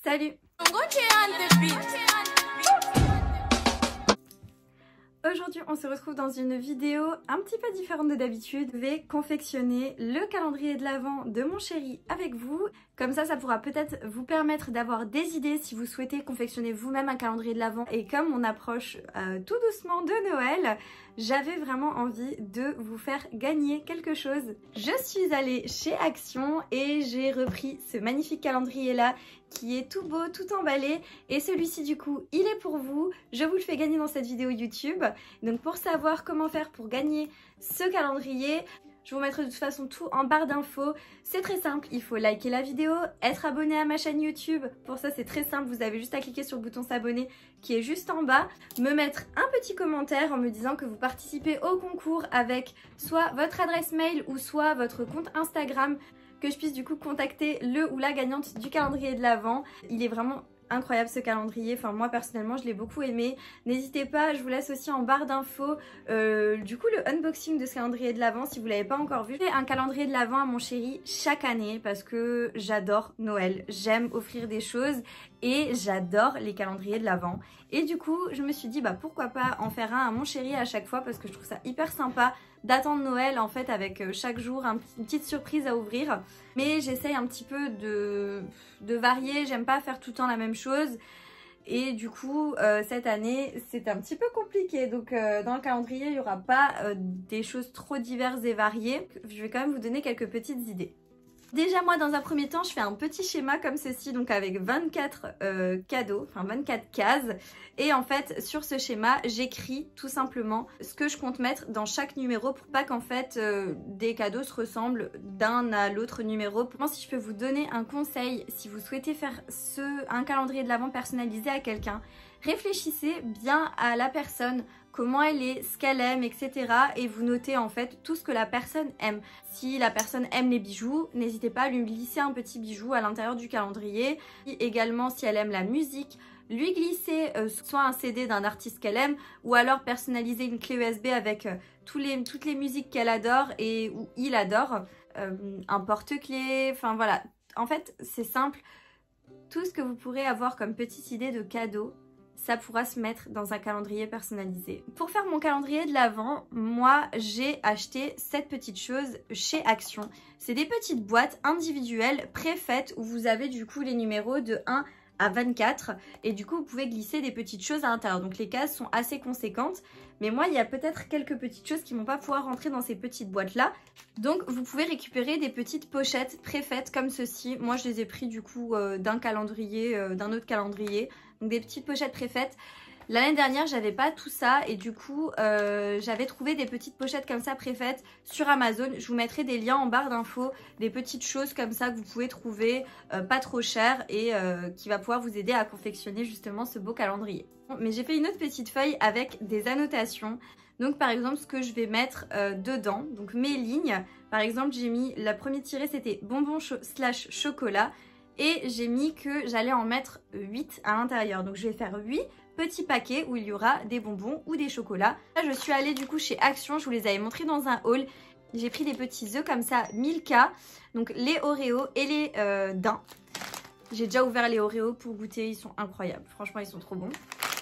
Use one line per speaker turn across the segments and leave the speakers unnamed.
Salut! Aujourd'hui, on se retrouve dans une vidéo un petit peu différente de d'habitude. Je vais confectionner le calendrier de l'Avent de mon chéri avec vous. Comme ça pourra peut-être vous permettre d'avoir des idées si vous souhaitez confectionner vous-même un calendrier de l'Avent. Et comme on approche tout doucement de Noël, j'avais vraiment envie de vous faire gagner quelque chose. Je suis allée chez Action et j'ai repris ce magnifique calendrier là qui est tout beau, tout emballé, et celui-ci du coup il est pour vous. Je vous le fais gagner dans cette vidéo YouTube. Donc pour savoir comment faire pour gagner ce calendrier, je vous mettrai de toute façon tout en barre d'infos. C'est très simple, il faut liker la vidéo, être abonné à ma chaîne YouTube. Pour ça c'est très simple, vous avez juste à cliquer sur le bouton s'abonner qui est juste en bas. Me mettre un petit commentaire en me disant que vous participez au concours avec soit votre adresse mail ou soit votre compte Instagram, que je puisse du coup contacter le ou la gagnante du calendrier de l'Avent. Il est vraiment incroyable ce calendrier, enfin moi personnellement je l'ai beaucoup aimé. N'hésitez pas, je vous laisse aussi en barre d'infos du coup le unboxing de ce calendrier de l'Avent si vous l'avez pas encore vu. Je fais un calendrier de l'Avent à mon chéri chaque année parce que j'adore Noël, j'aime offrir des choses et j'adore les calendriers de l'Avent. Et du coup je me suis dit bah pourquoi pas en faire un à mon chéri à chaque fois parce que je trouve ça hyper sympa d'attendre Noël en fait avec chaque jour une petite surprise à ouvrir. Mais j'essaye un petit peu de varier, j'aime pas faire tout le temps la même chose. Et du coup cette année c'est un petit peu compliqué. Donc dans le calendrier il n'y aura pas des choses trop diverses et variées. Je vais quand même vous donner quelques petites idées. Déjà moi dans un premier temps je fais un petit schéma comme ceci, donc avec 24 cadeaux, enfin 24 cases, et en fait sur ce schéma j'écris tout simplement ce que je compte mettre dans chaque numéro pour pas qu'en fait des cadeaux se ressemblent d'un à l'autre numéro. Pour moi, si je peux vous donner un conseil, si vous souhaitez faire un calendrier de l'Avent personnalisé à quelqu'un, réfléchissez bien à la personne, comment elle est, ce qu'elle aime, etc. Et vous notez en fait tout ce que la personne aime. Si la personne aime les bijoux, n'hésitez pas à lui glisser un petit bijou à l'intérieur du calendrier. Et également si elle aime la musique, lui glisser soit un CD d'un artiste qu'elle aime ou alors personnaliser une clé USB avec toutes les musiques qu'elle adore et ou il adore. Un porte-clés, enfin voilà. En fait c'est simple, tout ce que vous pourrez avoir comme petite idée de cadeau, ça pourra se mettre dans un calendrier personnalisé. Pour faire mon calendrier de l'Avent, moi j'ai acheté cette petite chose chez Action. C'est des petites boîtes individuelles préfaites où vous avez du coup les numéros de 1 à 24 et du coup vous pouvez glisser des petites choses à l'intérieur. Donc les cases sont assez conséquentes, mais moi il y a peut-être quelques petites choses qui ne vont pas pouvoir rentrer dans ces petites boîtes là. Donc vous pouvez récupérer des petites pochettes préfaites comme ceci. Moi je les ai pris du coup d'un calendrier, d'un autre calendrier. Donc des petites pochettes préfaites. L'année dernière j'avais pas tout ça et du coup j'avais trouvé des petites pochettes comme ça préfaites sur Amazon. Je vous mettrai des liens en barre d'infos, des petites choses comme ça que vous pouvez trouver pas trop chères et qui va pouvoir vous aider à confectionner justement ce beau calendrier. Mais j'ai fait une autre petite feuille avec des annotations. Donc par exemple ce que je vais mettre dedans, donc mes lignes. Par exemple j'ai mis, la première tirée c'était bonbons / chocolat. Et j'ai mis que j'allais en mettre 8 à l'intérieur. Donc je vais faire 8 petits paquets où il y aura des bonbons ou des chocolats. Là je suis allée du coup chez Action, je vous les avais montrés dans un haul. J'ai pris des petits œufs comme ça, Milka, donc les Oreos et les daims. J'ai déjà ouvert les Oreos pour goûter, ils sont incroyables, franchement ils sont trop bons.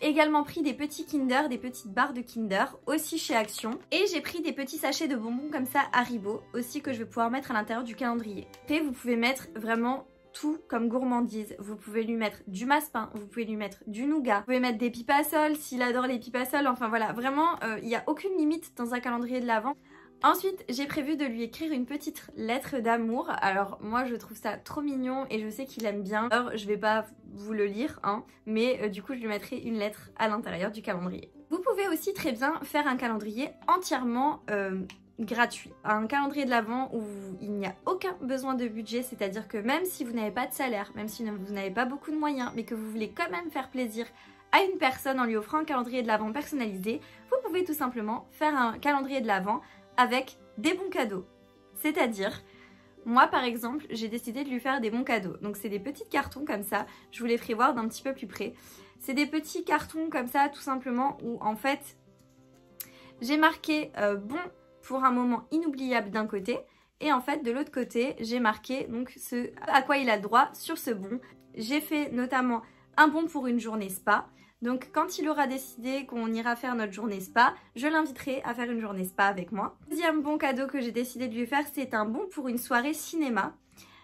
Également pris des petits Kinder, des petites barres de Kinder, aussi chez Action. Et j'ai pris des petits sachets de bonbons comme ça Haribo, aussi que je vais pouvoir mettre à l'intérieur du calendrier. Après vous pouvez mettre vraiment tout comme gourmandise. Vous pouvez lui mettre du massepain, vous pouvez lui mettre du nougat, vous pouvez mettre des pipasoles s'il adore les pipasoles. Enfin voilà, vraiment il n'y a aucune limite dans un calendrier de l'Avent. Ensuite j'ai prévu de lui écrire une petite lettre d'amour. Alors moi je trouve ça trop mignon et je sais qu'il aime bien. Alors je vais pas vous le lire hein, mais du coup je lui mettrai une lettre à l'intérieur du calendrier. Vous pouvez aussi très bien faire un calendrier entièrement gratuit. Un calendrier de l'Avent où il n'y a aucun besoin de budget, c'est-à-dire que même si vous n'avez pas de salaire, même si vous n'avez pas beaucoup de moyens, mais que vous voulez quand même faire plaisir à une personne en lui offrant un calendrier de l'Avent personnalisé, vous pouvez tout simplement faire un calendrier de l'Avent avec des bons cadeaux. C'est-à-dire, moi par exemple, j'ai décidé de lui faire des bons cadeaux. Donc c'est des petits cartons comme ça, je vous les ferai voir d'un petit peu plus près. C'est des petits cartons comme ça tout simplement où en fait j'ai marqué bon pour un moment inoubliable d'un côté et en fait de l'autre côté j'ai marqué donc ce à quoi il a le droit sur ce bon. j'ai fait notamment un bon pour une journée spa. Donc quand il aura décidé qu'on ira faire notre journée spa, je l'inviterai à faire une journée spa avec moi. Deuxième bon cadeau que j'ai décidé de lui faire, c'est un bon pour une soirée cinéma.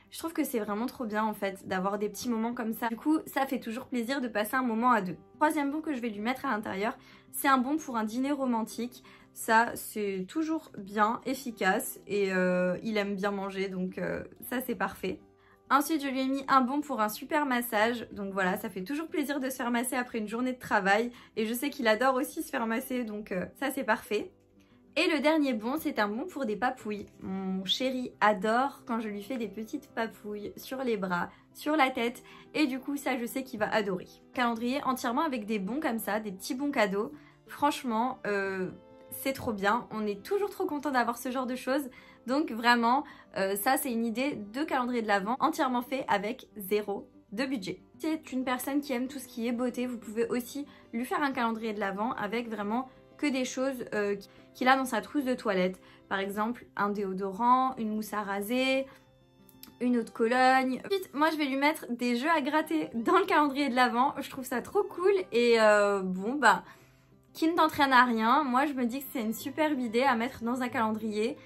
Je trouve que c'est vraiment trop bien en fait d'avoir des petits moments comme ça. Du coup, ça fait toujours plaisir de passer un moment à deux. Troisième bon que je vais lui mettre à l'intérieur, c'est un bon pour un dîner romantique. Ça, c'est toujours bien, efficace et il aime bien manger, donc ça c'est parfait. Ensuite, je lui ai mis un bon pour un super massage. Donc voilà, ça fait toujours plaisir de se faire masser après une journée de travail. Et je sais qu'il adore aussi se faire masser, donc ça c'est parfait. Et le dernier bon, c'est un bon pour des papouilles. Mon chéri adore quand je lui fais des petites papouilles sur les bras, sur la tête. Et du coup, ça, je sais qu'il va adorer. Calendrier entièrement avec des bons comme ça, des petits bons cadeaux. Franchement, c'est trop bien. On est toujours trop content d'avoir ce genre de choses. Donc vraiment, ça c'est une idée de calendrier de l'Avent entièrement fait avec 0 de budget. Si c'est une personne qui aime tout ce qui est beauté, vous pouvez aussi lui faire un calendrier de l'Avent avec vraiment que des choses qu'il a dans sa trousse de toilette. Par exemple, un déodorant, une mousse à raser, une eau de Cologne. Ensuite, moi je vais lui mettre des jeux à gratter dans le calendrier de l'Avent. Je trouve ça trop cool et bon bah, qui ne t'entraîne à rien. Moi je me dis que c'est une superbe idée à mettre dans un calendrier.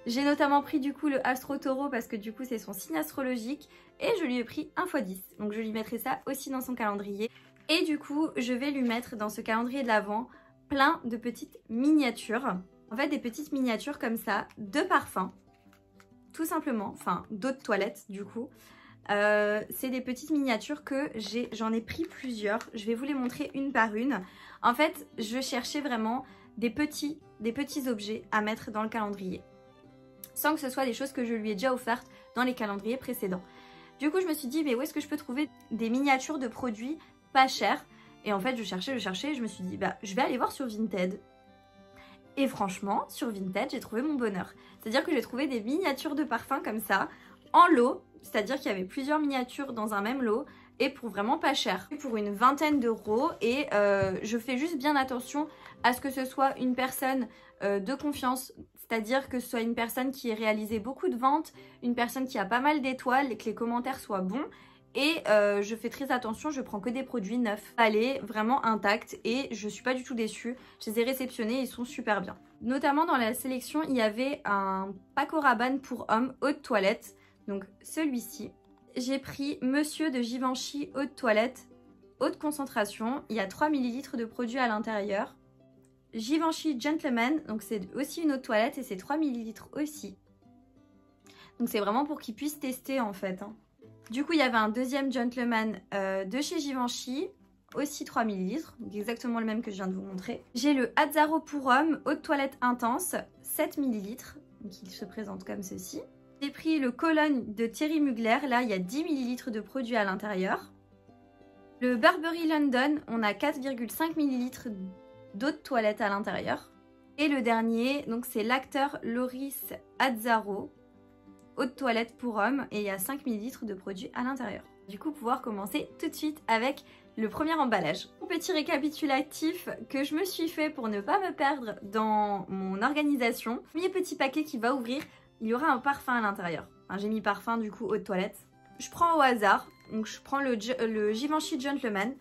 J'ai notamment pris du coup le Astro Taureau parce que du coup c'est son signe astrologique et je lui ai pris un x10. Donc je lui mettrai ça aussi dans son calendrier. Et du coup je vais lui mettre dans ce calendrier de l'Avent plein de petites miniatures. En fait des petites miniatures comme ça de parfums. Tout simplement, enfin d'eau de toilette du coup. C'est des petites miniatures que j'en ai pris plusieurs. Je vais vous les montrer une par une. En fait je cherchais vraiment des petits objets à mettre dans le calendrier, sans que ce soit des choses que je lui ai déjà offertes dans les calendriers précédents. Du coup, je me suis dit, mais où est-ce que je peux trouver des miniatures de produits pas chers? Et en fait, je cherchais, et je me suis dit, bah, je vais aller voir sur Vinted. Et franchement, sur Vinted, j'ai trouvé mon bonheur. C'est-à-dire que j'ai trouvé des miniatures de parfums comme ça, en lot, c'est-à-dire qu'il y avait plusieurs miniatures dans un même lot, et pour vraiment pas cher, pour une vingtaine d'euros. Et je fais juste bien attention à ce que ce soit une personne de confiance, c'est-à-dire que ce soit une personne qui ait réalisé beaucoup de ventes, une personne qui a pas mal d'étoiles et que les commentaires soient bons. Et je fais très attention, je prends que des produits neufs, allez, vraiment intacts, et je suis pas du tout déçue. Je les ai réceptionnés, ils sont super bien. Notamment dans la sélection, il y avait un Paco Rabanne pour hommes eau de toilette, donc celui-ci. J'ai pris Monsieur de Givenchy eau de toilette, haute concentration, il y a 3 ml de produit à l'intérieur. Givenchy Gentleman, donc c'est aussi une eau de toilette et c'est 3 ml aussi. Donc c'est vraiment pour qu'ils puissent tester en fait. Du coup il y avait un deuxième Gentleman de chez Givenchy, aussi 3 ml, donc exactement le même que je viens de vous montrer. J'ai le Azzaro pour homme, eau de toilette intense, 7 ml, donc il se présente comme ceci. J'ai pris le Cologne de Thierry Mugler, là il y a 10 ml de produit à l'intérieur. Le Burberry London, on a 4,5 ml d'eau de toilette à l'intérieur. Et le dernier, donc c'est l'acteur Loris Azzaro, eau de toilette pour homme, et il y a 5 ml de produit à l'intérieur. Du coup, pouvoir commencer tout de suite avec le premier emballage. Un petit récapitulatif que je me suis fait pour ne pas me perdre dans mon organisation. Premier petit paquet qui va ouvrir, il y aura un parfum à l'intérieur. Enfin, j'ai mis parfum du coup eau de toilette. Je prends au hasard, donc je prends le Givenchy Gentleman.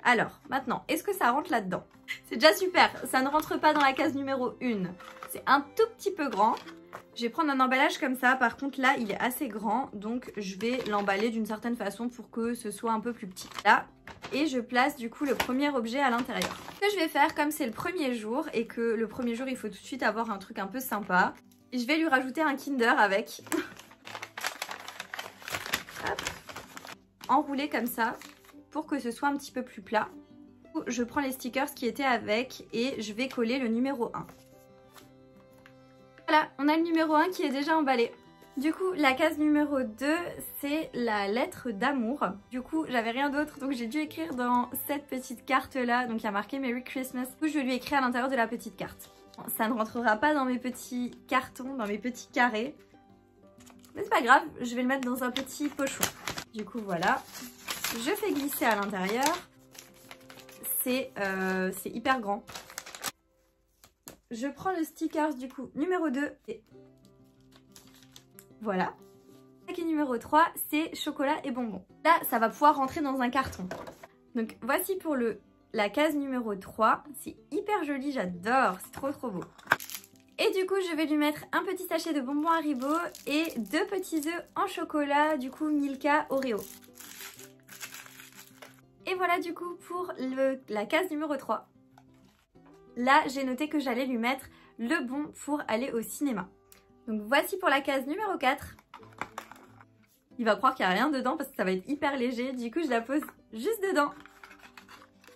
Alors, maintenant, est-ce que ça rentre là-dedans? C'est déjà super, ça ne rentre pas dans la case numéro 1. C'est un tout petit peu grand. Je vais prendre un emballage comme ça, par contre là, il est assez grand, donc je vais l'emballer d'une certaine façon pour que ce soit un peu plus petit. Là, et je place du coup le premier objet à l'intérieur. Ce que je vais faire, comme c'est le premier jour, et que le premier jour, il faut tout de suite avoir un truc un peu sympa, je vais lui rajouter un Kinder avec. Hop. Enroulé comme ça, pour que ce soit un petit peu plus plat. Je prends les stickers qui étaient avec et je vais coller le numéro 1. Voilà, on a le numéro 1 qui est déjà emballé. Du coup, la case numéro 2, c'est la lettre d'amour. Du coup, j'avais rien d'autre, donc j'ai dû écrire dans cette petite carte-là. Donc il y a marqué Merry Christmas. Du coup, je lui ai écrit à l'intérieur de la petite carte. Ça ne rentrera pas dans mes petits cartons, dans mes petits carrés. Mais c'est pas grave, je vais le mettre dans un petit pochon. Du coup, voilà. Je fais glisser à l'intérieur. C'est hyper grand. Je prends le stickers du coup numéro 2 et voilà. Paquet numéro 3, c'est chocolat et bonbons. Là, ça va pouvoir rentrer dans un carton. Donc voici pour la case numéro 3. C'est hyper joli, j'adore, c'est trop beau. Et du coup, je vais lui mettre un petit sachet de bonbons Haribo et 2 petits œufs en chocolat, du coup Milka Oreo. Et voilà du coup pour la case numéro 3. Là, j'ai noté que j'allais lui mettre le bon pour aller au cinéma. Donc voici pour la case numéro 4. Il va croire qu'il n'y a rien dedans parce que ça va être hyper léger. Du coup, je la pose juste dedans.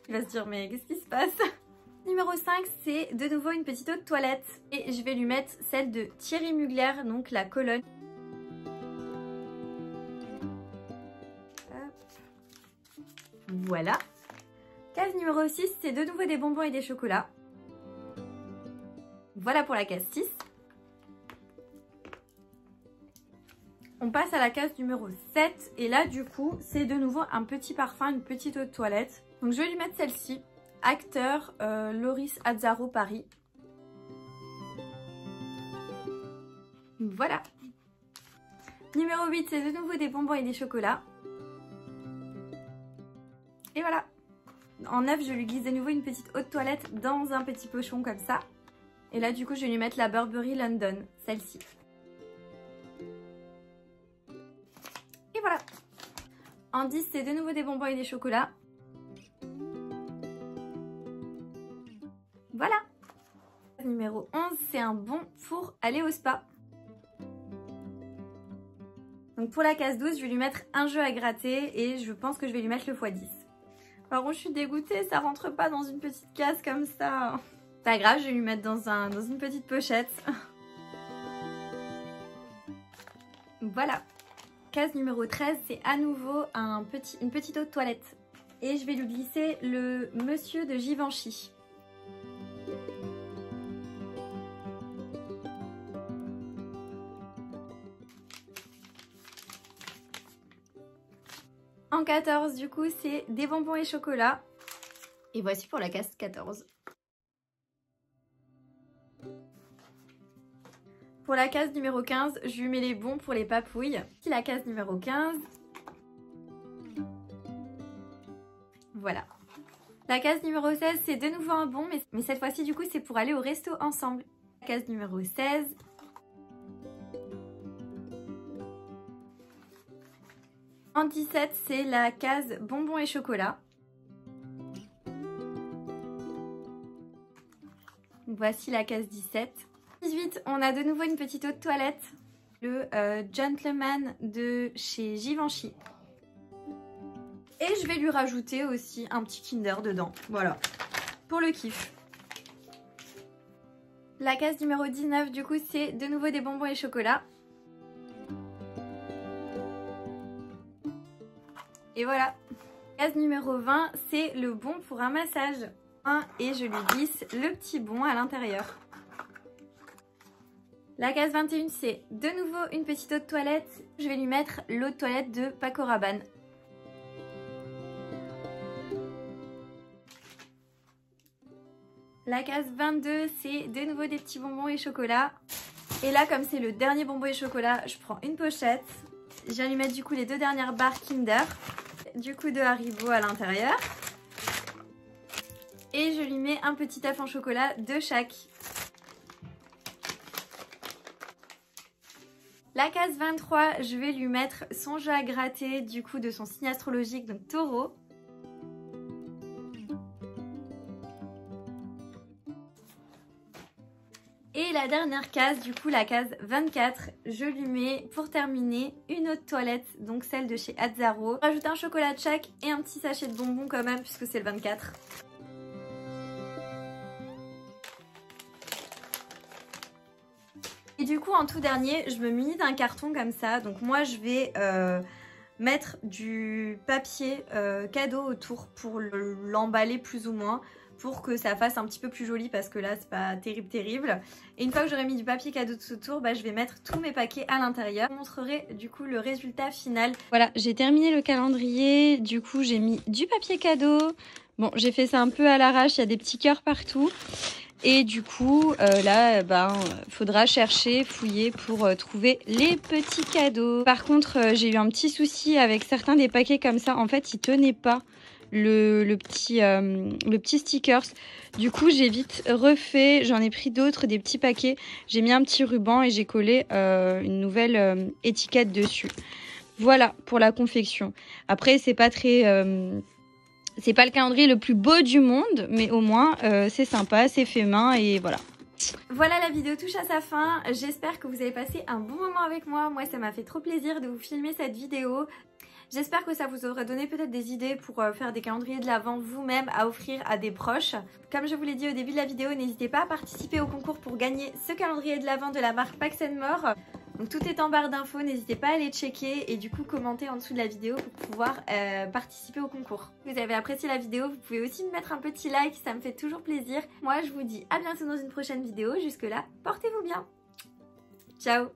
Il va se dire, mais qu'est-ce qui se passe? Numéro 5, c'est de nouveau une petite eau de toilette. Et je vais lui mettre celle de Thierry Mugler, donc la Cologne. Hop. Voilà. Case numéro 6, c'est de nouveau des bonbons et des chocolats. Voilà pour la case 6. On passe à la case numéro 7 et là du coup c'est de nouveau un petit parfum, une petite eau de toilette. Donc je vais lui mettre celle-ci, Acteur Loris Azzaro Paris. Voilà. Numéro 8, c'est de nouveau des bonbons et des chocolats. Et voilà. En 9, je lui glisse de nouveau une petite eau de toilette dans un petit pochon comme ça. Et là du coup je vais lui mettre la Burberry London, celle-ci. Et voilà. En 10, c'est de nouveau des bonbons et des chocolats. Voilà. Numéro 11, c'est un bon pour aller au spa. Donc pour la case 12, je vais lui mettre un jeu à gratter et je pense que je vais lui mettre le x10. Par contre, je suis dégoûtée, ça rentre pas dans une petite case comme ça. Pas grave, je vais lui mettre dans une petite pochette. Voilà. Case numéro 13, c'est à nouveau une petite eau de toilette. Et je vais lui glisser le Monsieur de Givenchy. En 14, du coup, c'est des bonbons et chocolat. Et voici pour la case 14. Pour la case numéro 15, je lui mets les bons pour les papouilles. Puis la case numéro 15. Voilà. La case numéro 16, c'est de nouveau un bon, mais cette fois-ci, du coup, c'est pour aller au resto ensemble. La case numéro 16. En 17, c'est la case bonbons et chocolat. Voici la case 17. 18, on a de nouveau une petite eau de toilette, le Gentleman de chez Givenchy. Et je vais lui rajouter aussi un petit Kinder dedans, voilà, pour le kiff. La case numéro 19, du coup, c'est de nouveau des bonbons et chocolat. Et voilà. Case numéro 20, c'est le bon pour un massage. Et je lui glisse le petit bon à l'intérieur. La case 21, c'est de nouveau une petite eau de toilette. Je vais lui mettre l'eau de toilette de Paco Rabanne. La case 22, c'est de nouveau des petits bonbons et chocolat. Et là, comme c'est le dernier bonbon et chocolat, je prends une pochette. Je vais lui mettre du coup les 2 dernières barres Kinder. Du coup de Haribo à l'intérieur. Et je lui mets un petit œuf en chocolat de chaque. La case 23, je vais lui mettre son jeu à gratter du coup de son signe astrologique, donc Taureau. Et la dernière case, du coup la case 24, je lui mets pour terminer une eau de toilette, donc celle de chez Azzaro. Rajoute un chocolat de chaque et un petit sachet de bonbons quand même puisque c'est le 24. Et du coup en tout dernier, je me munis d'un carton comme ça. Donc moi je vais mettre du papier cadeau autour pour l'emballer plus ou moins, pour que ça fasse un petit peu plus joli parce que là c'est pas terrible. Et une fois que j'aurai mis du papier cadeau tout autour, je vais mettre tous mes paquets à l'intérieur. Je vous montrerai du coup le résultat final. Voilà, j'ai terminé le calendrier, du coup j'ai mis du papier cadeau. Bon, j'ai fait ça un peu à l'arrache, il y a des petits cœurs partout. Et du coup, là, faudra chercher, fouiller pour trouver les petits cadeaux. Par contre, j'ai eu un petit souci avec certains des paquets comme ça. En fait, ils tenaient pas le petit stickers. Du coup, j'ai vite refait. J'en ai pris d'autres, des petits paquets. J'ai mis un petit ruban et j'ai collé une nouvelle étiquette dessus. Voilà pour la confection. Après, c'est pas très... c'est pas le calendrier le plus beau du monde, mais au moins c'est sympa, c'est fait main et voilà. Voilà, la vidéo touche à sa fin. J'espère que vous avez passé un bon moment avec moi. Moi, ça m'a fait trop plaisir de vous filmer cette vidéo. J'espère que ça vous aura donné peut-être des idées pour faire des calendriers de l'Avent vous-même à offrir à des proches. Comme je vous l'ai dit au début de la vidéo, n'hésitez pas à participer au concours pour gagner ce calendrier de l'Avent de la marque Pax & More. Donc tout est en barre d'infos, n'hésitez pas à aller checker et du coup commenter en dessous de la vidéo pour pouvoir participer au concours. Si vous avez apprécié la vidéo, vous pouvez aussi me mettre un petit like, ça me fait toujours plaisir. Moi je vous dis à bientôt dans une prochaine vidéo, jusque là, portez-vous bien. Ciao.